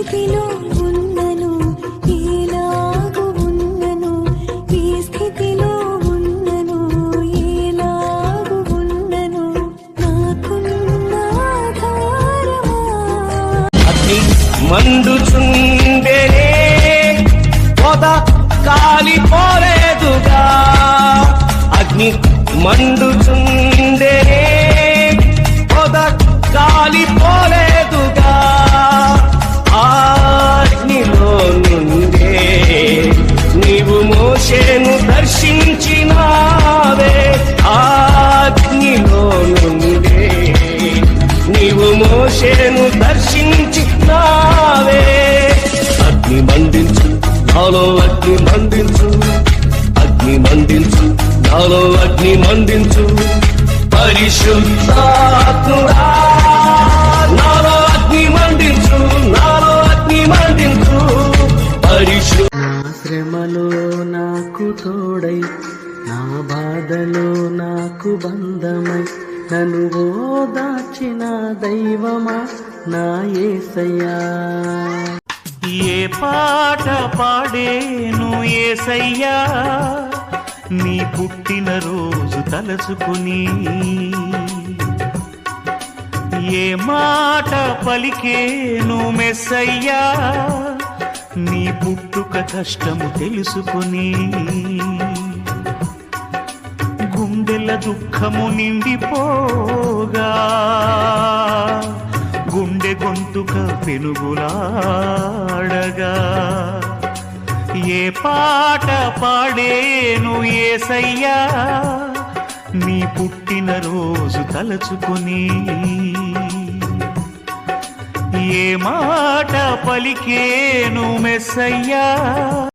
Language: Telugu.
స్థితిలో ఉన్నను, ఎలాగు ఉన్నను, ఈ స్థితిలో ఉన్నను, ఎలాగు ఉన్నను, నాకున్న ఆధారమా. అగ్ని మండుచుండెనే, పొద కాలిపోలేదుగా. అగ్ని మండుచుండెనే, పొద కాలిపోలేదుగా. అగ్నిలో నుండే నీవు మోషేను దర్శించినావే. అగ్నిలో నుండే నీవు మోషేను దర్శించినావే. అగ్ని మండించు నాలో, అగ్ని మండించు, అగ్ని మండించు నాలో, అగ్ని మండించు. పరిశుద్ధాత్ముడా నాలో అగ్ని మండించు, నాలో అగ్ని మండించు. నా శ్రమలో నాకు తోడై, నా బాధలో నాకు బంధమై, నన్ను ఓదార్చిన దైవమా నా యేసయ్యా. ఏ పాట పాడేను యేసయ్యా, నీ పుట్టిన రోజు తలచుకుని. ఏ మాట పలికేను మెస్సయ్యా, నీ పుట్టుక కష్టము తెలుసుకుని. గుండెల దుఃఖము నిండిపోగా, గుండె గొంతుక పెనుగులాడగా, ఏ పాట పాడేను యేసయ్యా, నీ పుట్టిన రోజు తలచుకుని. ఏ మాట పలికేను మెస్సయ్యా.